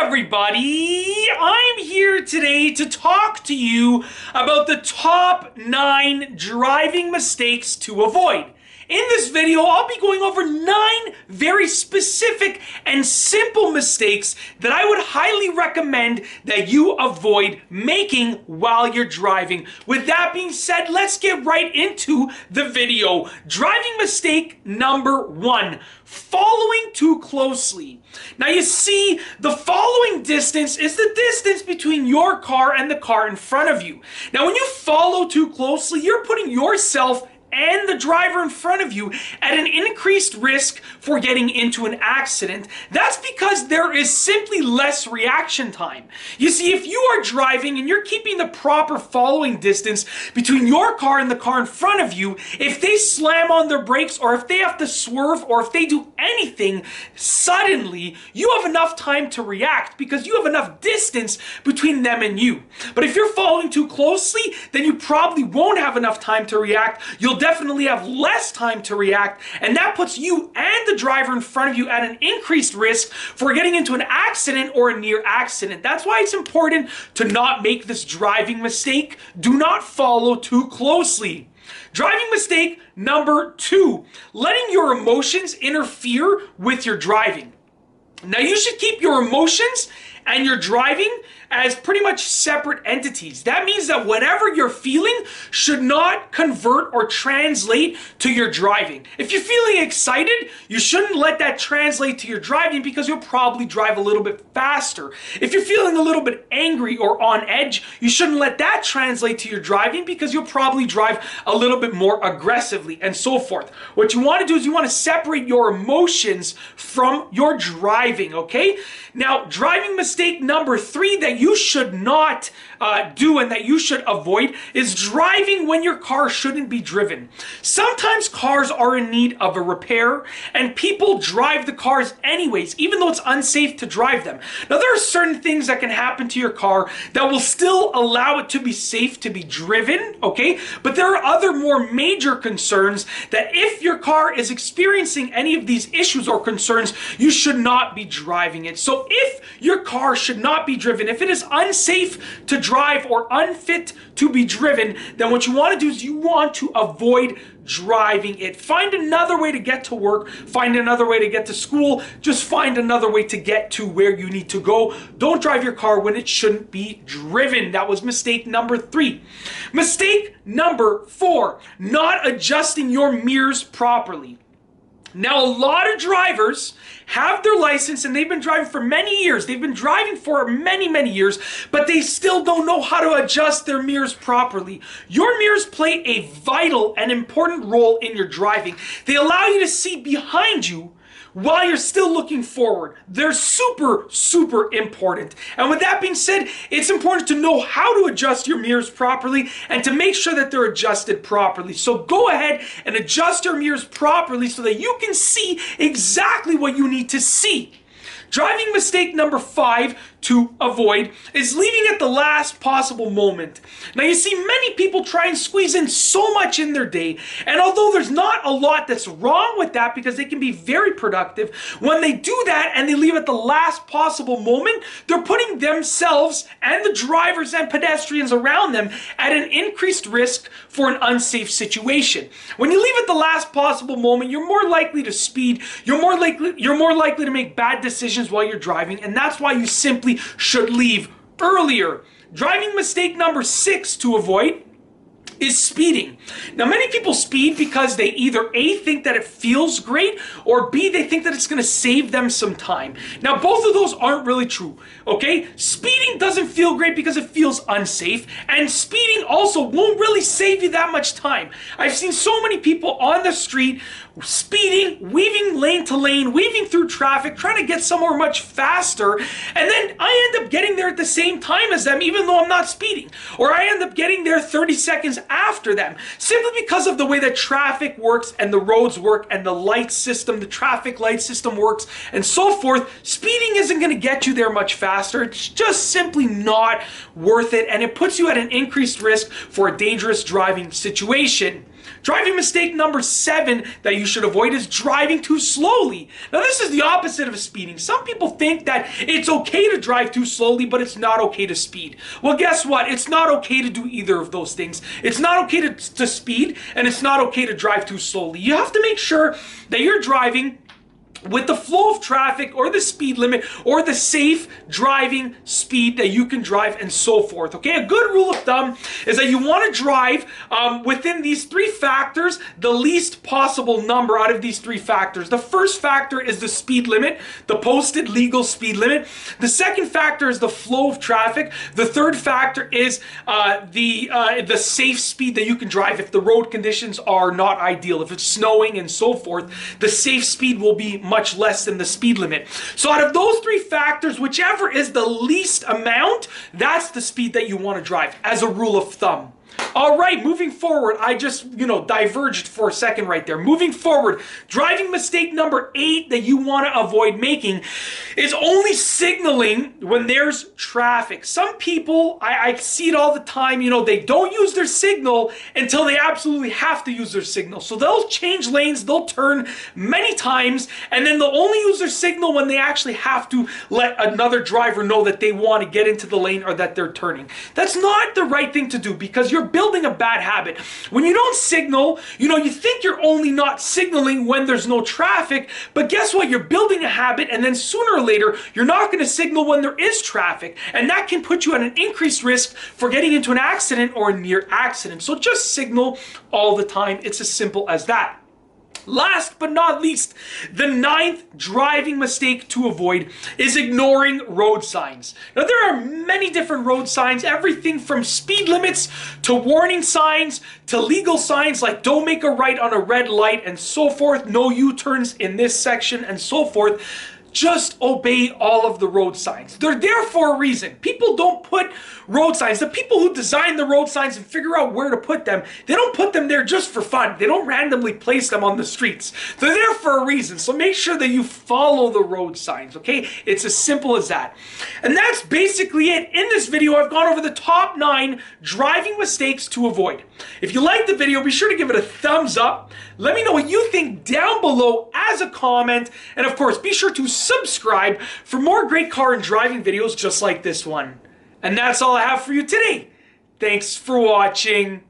everybody! I'm here today to talk to you about the top 9 driving mistakes to avoid. In this video, I'll be going over 9 very specific and simple mistakes that I would highly recommend that you avoid making while you're driving. With that being said, let's get right into the video. Driving mistake number 1, following too closely. Now you see, the following distance is the distance between your car and the car in front of you. Now when you follow too closely, you're putting yourself and the driver in front of you at an increased risk for getting into an accident. That's because there is simply less reaction time. You see, if you are driving and you're keeping the proper following distance between your car and the car in front of you, if they slam on their brakes or if they have to swerve or if they do anything suddenly, you have enough time to react because you have enough distance between them and you. But if you're following too closely, then you probably won't have enough time to react. You'll definitely have less time to react, and that puts you and the driver in front of you at an increased risk for getting into an accident or a near accident. That's why it's important to not make this driving mistake. Do not follow too closely. Driving mistake number 2, letting your emotions interfere with your driving. Now you should keep your emotions and your driving as pretty much separate entities. That means that whatever you're feeling should not convert or translate to your driving. If you're feeling excited, you shouldn't let that translate to your driving because you'll probably drive a little bit faster. If you're feeling a little bit angry or on edge, you shouldn't let that translate to your driving because you'll probably drive a little bit more aggressively and so forth. What you want to do is you want to separate your emotions from your driving, okay? Now, driving mistake number 3 that you should not do and that you should avoid is driving when your car shouldn't be driven. Sometimes cars are in need of a repair and people drive the cars anyways, even though it's unsafe to drive them. Now there are certain things that can happen to your car that will still allow it to be safe to be driven, okay? But there are other more major concerns that if your car is experiencing any of these issues or concerns, you should not be driving it. So if your car should not be driven, if it is unsafe to drive or unfit to be driven, then what you want to do is you want to avoid driving it. Find another way to get to work, find another way to get to school, just find another way to get to where you need to go. Don't drive your car when it shouldn't be driven. That was mistake number 3. Mistake number 4, not adjusting your mirrors properly. Now, a lot of drivers have their license and they've been driving for many years. They've been driving for many, many years, but they still don't know how to adjust their mirrors properly. Your mirrors play a vital and important role in your driving. They allow you to see behind you while you're still looking forward. They're super, super important. And with that being said, it's important to know how to adjust your mirrors properly and to make sure that they're adjusted properly. So go ahead and adjust your mirrors properly so that you can see exactly what you need to see. Driving mistake number 5 to avoid is leaving at the last possible moment. Now you see, many people try and squeeze in so much in their day, and although there's not a lot that's wrong with that because they can be very productive, when they do that and they leave at the last possible moment, they're putting themselves and the drivers and pedestrians around them at an increased risk for an unsafe situation. When you leave at the last possible moment, you're more likely to speed, you're more likely to make bad decisions while you're driving, and that's why you simply should leave earlier. Driving mistake number 6 to avoid is speeding. Now, many people speed because they either A, think that it feels great, or B, they think that it's going to save them some time. Now, both of those aren't really true, okay? Speeding doesn't feel great because it feels unsafe, and speeding also won't really save you that much time. I've seen so many people on the street speeding, weaving lane to lane, weaving through traffic, trying to get somewhere much faster, and then I end up getting there at the same time as them even though I'm not speeding. Or I end up getting there 30 seconds after them, simply because of the way that traffic works and the roads work and the light system, the traffic light system works and so forth. Speeding isn't going to get you there much faster. It's just simply not worth it, and it puts you at an increased risk for a dangerous driving situation. Driving mistake number 7 that you should avoid is driving too slowly. Now this is the opposite of speeding. Some people think that it's okay to drive too slowly, but it's not okay to speed. Well, guess what? It's not okay to do either of those things. It's not okay to speed, and it's not okay to drive too slowly. You have to make sure that you're driving with the flow of traffic or the speed limit or the safe driving speed that you can drive and so forth. Okay, a good rule of thumb is that you want to drive within these 3 factors, the least possible number out of these 3 factors. The first factor is the speed limit, the posted legal speed limit. The second factor is the flow of traffic. The third factor is the safe speed that you can drive if the road conditions are not ideal. If it's snowing and so forth, the safe speed will be much less than the speed limit. So out of those 3 factors, whichever is the least amount, that's the speed that you want to drive as a rule of thumb. All right, moving forward, I just, diverged for a second right there. Moving forward, driving mistake number 8 that you want to avoid making is only signaling when there's traffic. Some people, I see it all the time, they don't use their signal until they absolutely have to use their signal. So they'll change lanes, they'll turn many times, and then they'll only use their signal when they actually have to let another driver know that they want to get into the lane or that they're turning. That's not the right thing to do because you're building a bad habit. When you don't signal, you think you're only not signaling when there's no traffic, but guess what? You're building a habit, and then sooner or later, you're not going to signal when there is traffic, and that can put you at an increased risk for getting into an accident or a near accident. So just signal all the time. It's as simple as that. Last but not least, the 9th driving mistake to avoid is ignoring road signs. Now, there are many different road signs, everything from speed limits to warning signs to legal signs like don't make a right on a red light and so forth, no U-turns in this section and so forth. Just obey all of the road signs. They're there for a reason. People don't put road signs. The people who design the road signs and figure out where to put them, they don't put them there just for fun. They don't randomly place them on the streets. They're there for a reason. So make sure that you follow the road signs, okay? It's as simple as that. And that's basically it. In this video, I've gone over the top 9 driving mistakes to avoid. If you liked the video, be sure to give it a thumbs up. Let me know what you think down below as a comment. And of course, be sure to subscribe for more great car and driving videos just like this one. And that's all I have for you today. Thanks for watching.